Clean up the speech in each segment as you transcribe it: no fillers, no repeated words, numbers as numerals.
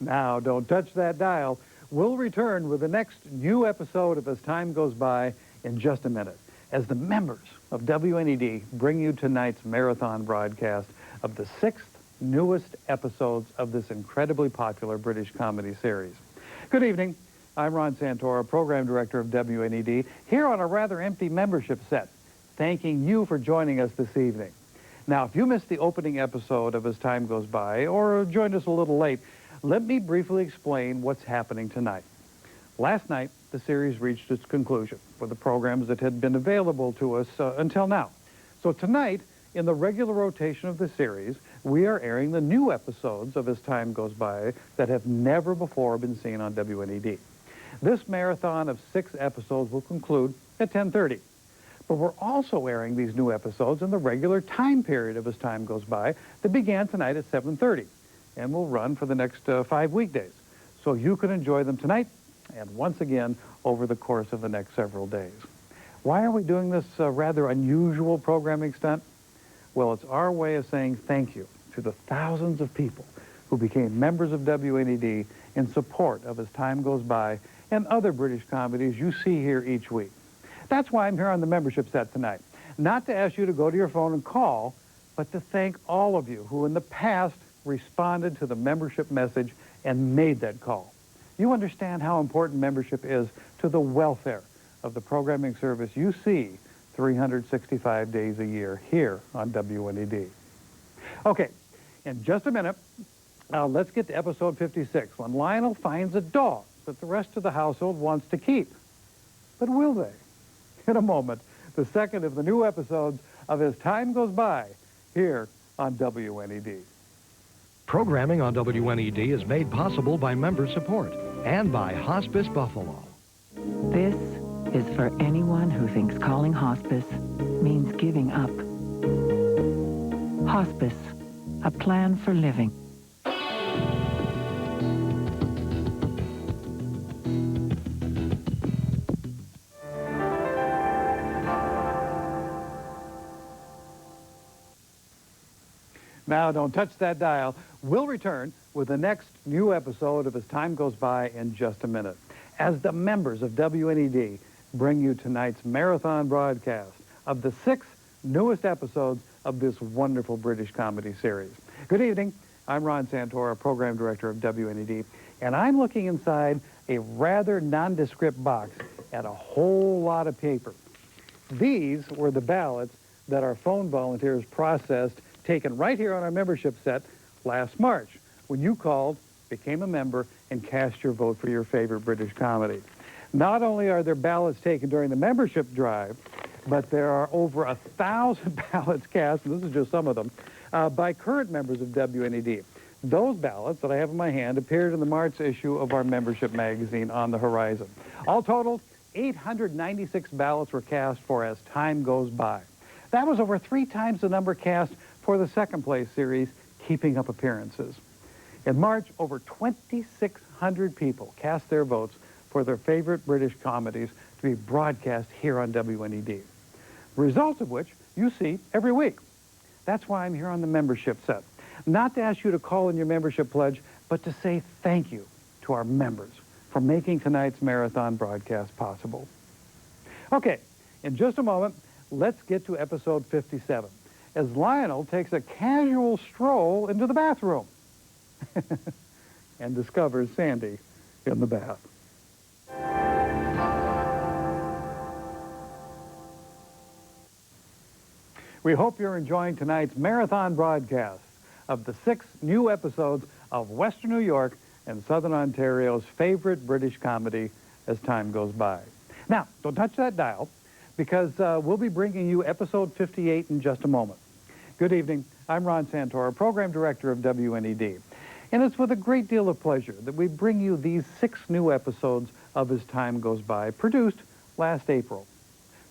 Now, don't touch that dial. We'll return with the next new episode of As Time Goes By in just a minute, as the members of WNED bring you tonight's marathon broadcast of the 6th newest episodes of this incredibly popular British comedy series. Good evening. I'm Ron Santora, Program Director of WNED, here on a rather empty membership set, thanking you for joining us this evening. Now, if you missed the opening episode of As Time Goes By, or joined us a little late, let me briefly explain what's happening tonight. Last night, the series reached its conclusion for the programs that had been available to us until now. So tonight, in the regular rotation of the series, we are airing the new episodes of As Time Goes By that have never before been seen on WNED. This marathon of 6 episodes will conclude at 10:30. But we're also airing these new episodes in the regular time period of As Time Goes By that began tonight at 7:30 and will run for the next 5 weekdays. So you can enjoy them tonight and once again over the course of the next several days. Why are we doing this rather unusual programming stunt? Well, it's our way of saying thank you to the thousands of people who became members of WNED in support of As Time Goes By and other British comedies you see here each week. That's why I'm here on the membership set tonight. Not to ask you to go to your phone and call, but to thank all of you who in the past responded to the membership message and made that call. You understand how important membership is to the welfare of the programming service you see 365 days a year here on WNED. Okay, in just a minute, let's get to episode 56, when Lionel finds a dog that the rest of the household wants to keep. But will they? In a moment, the second of the new episodes of As Time Goes By here on WNED. Programming on WNED is made possible by member support and by Hospice Buffalo. This is for anyone who thinks calling hospice means giving up. Hospice, a plan for living. Now, don't touch that dial. We'll return with the next new episode of As Time Goes By in just a minute, as the members of WNED bring you tonight's marathon broadcast of the 6 newest episodes of this wonderful British comedy series. Good evening. I'm Ron Santora, Program Director of WNED, and I'm looking inside a rather nondescript box at a whole lot of paper. These were the ballots that our phone volunteers processed, taken right here on our membership set last March, when you called, became a member, and cast your vote for your favorite British comedy. Not only are there ballots taken during the membership drive, but there are over 1,000 ballots cast, and this is just some of them, by current members of WNED. Those ballots that I have in my hand appeared in the March issue of our membership magazine, On the Horizon. All totaled, 896 ballots were cast for As Time Goes By. That was over 3 times the number cast for the second place series, Keeping Up Appearances. In March, over 2,600 people cast their votes for their favorite British comedies to be broadcast here on WNED. Results of which you see every week. That's why I'm here on the membership set. Not to ask you to call in your membership pledge, but to say thank you to our members for making tonight's marathon broadcast possible. Okay, in just a moment, let's get to episode 57. As Lionel takes a casual stroll into the bathroom and discovers Sandy in the bath. We hope you're enjoying tonight's marathon broadcast of the 6 new episodes of Western New York and Southern Ontario's favorite British comedy, As Time Goes By. Now, don't touch that dial, because we'll be bringing you episode 58 in just a moment. Good evening. I'm Ron Santora, Program Director of WNED. And it's with a great deal of pleasure that we bring you these 6 new episodes of As Time Goes By, produced last April.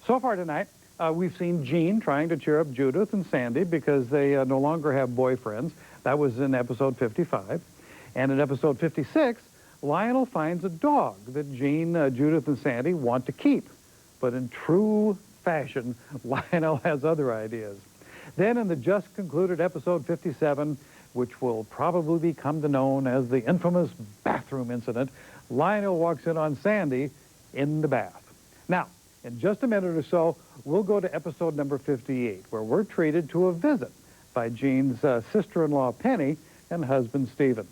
So far tonight, we've seen Jean trying to cheer up Judith and Sandy because they no longer have boyfriends. That was in episode 55. And in episode 56, Lionel finds a dog that Jean, Judith, and Sandy want to keep. But in true fashion, Lionel has other ideas. Then in the just concluded episode 57, which will probably become known as the infamous bathroom incident, Lionel walks in on Sandy in the bath. Now, in just a minute or so, we'll go to episode number 58, where we're treated to a visit by Jean's sister-in-law, Penny, and husband, Stephen.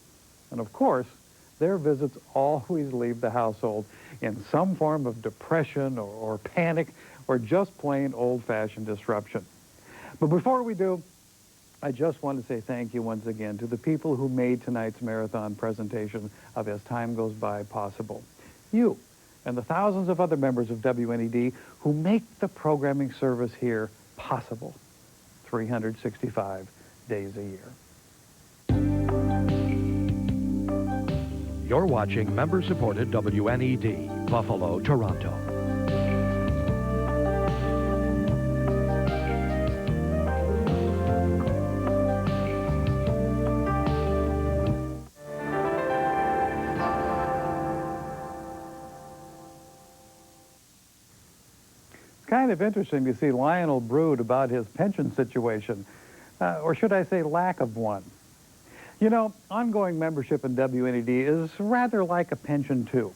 And of course, their visits always leave the household in some form of depression or panic or just plain old-fashioned disruption. But before we do, I just want to say thank you once again to the people who made tonight's marathon presentation of As Time Goes By possible. You and the thousands of other members of WNED who make the programming service here possible 365 days a year. You're watching member-supported WNED, Buffalo, Toronto. Kind of interesting to see Lionel brood about his pension situation, or should I say lack of one. You know, ongoing membership in WNED is rather like a pension too,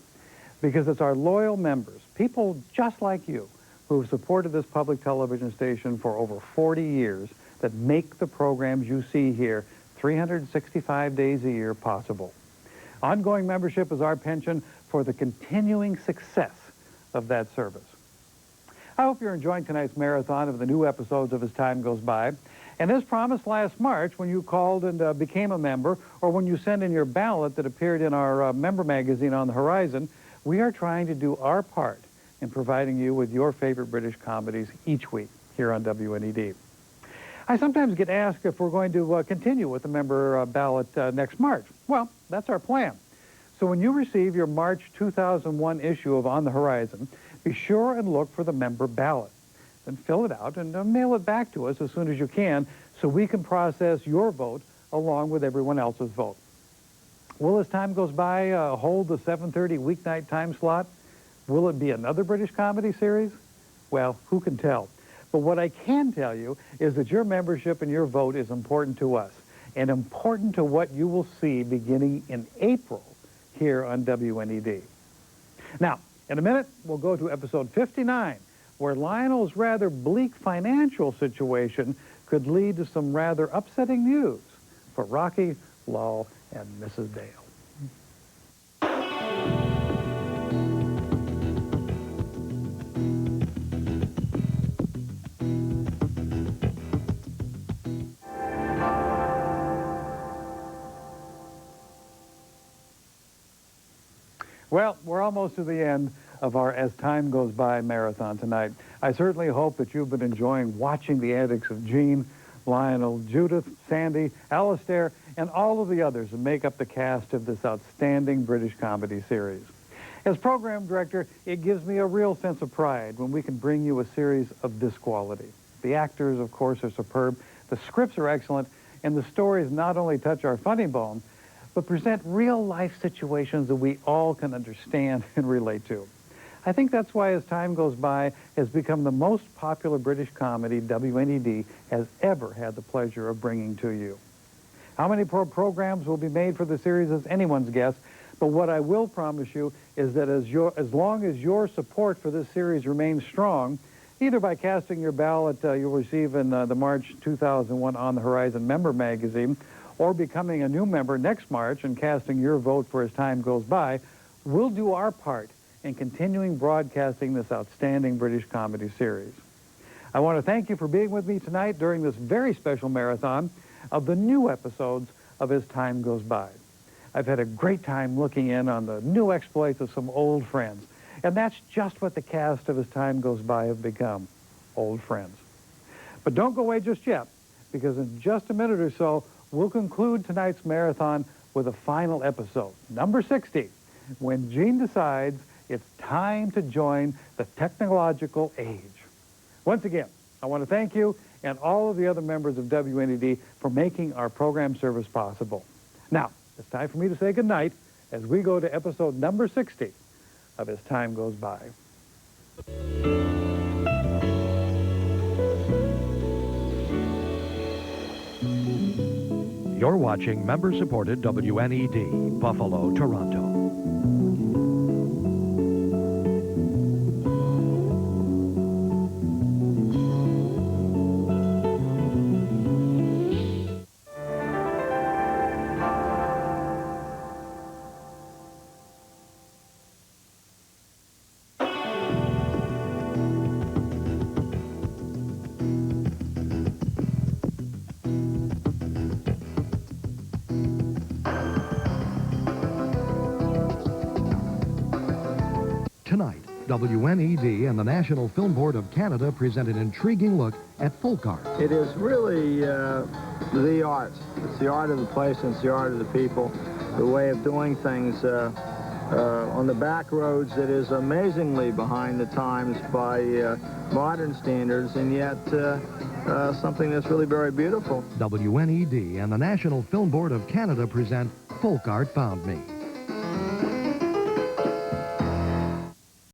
because it's our loyal members, people just like you, who've supported this public television station for over 40 years that make the programs you see here 365 days a year possible. Ongoing membership is our pension for the continuing success of that service. I hope you're enjoying tonight's marathon of the new episodes of As Time Goes By. And as promised last March, when you called and became a member, or when you sent in your ballot that appeared in our member magazine On the Horizon, we are trying to do our part in providing you with your favorite British comedies each week here on WNED. I sometimes get asked if we're going to continue with the member ballot next March. Well, that's our plan. So when you receive your March 2001 issue of On the Horizon, be sure and look for the member ballot. Then fill it out and mail it back to us as soon as you can so we can process your vote along with everyone else's vote. Will, as time goes by, hold the 7:30 weeknight time slot? Will it be another British comedy series? Well, who can tell? But what I can tell you is that your membership and your vote is important to us and important to what you will see beginning in April here on WNED. Now, in a minute, we'll go to episode 59, where Lionel's rather bleak financial situation could lead to some rather upsetting news for Rocky, Lal, and Mrs. Dale. Well, we're almost to the end of our As Time Goes By marathon tonight. I certainly hope that you've been enjoying watching the antics of Jean, Lionel, Judith, Sandy, Alistair, and all of the others who make up the cast of this outstanding British comedy series. As program director, it gives me a real sense of pride when we can bring you a series of this quality. The actors, of course, are superb, the scripts are excellent, and the stories not only touch our funny bone, but present real-life situations that we all can understand and relate to. I think that's why As Time Goes By has become the most popular British comedy WNED has ever had the pleasure of bringing to you. How many programs will be made for the series is anyone's guess, but what I will promise you is that as long as your support for this series remains strong, either by casting your ballot you'll receive in the March 2001 On the Horizon member magazine, or becoming a new member next March and casting your vote for As Time Goes By, we'll do our part in continuing broadcasting this outstanding British comedy series. I want to thank you for being with me tonight during this very special marathon of the new episodes of As Time Goes By. I've had a great time looking in on the new exploits of some old friends, and that's just what the cast of As Time Goes By have become, old friends. But don't go away just yet, because in just a minute or so, we'll conclude tonight's marathon with a final episode, number 60, when Jean decides it's time to join the technological age. Once again, I want to thank you and all of the other members of WNED for making our program service possible. Now, it's time for me to say goodnight as we go to episode number 60 of As Time Goes By. You're watching member-supported WNED, Buffalo, Toronto. Tonight, WNED and the National Film Board of Canada present an intriguing look at folk art. It is really the art. It's the art of the place and it's the art of the people, the way of doing things on the back roads that is amazingly behind the times by modern standards, and yet something that's really very beautiful. WNED and the National Film Board of Canada present Folk Art Found Me.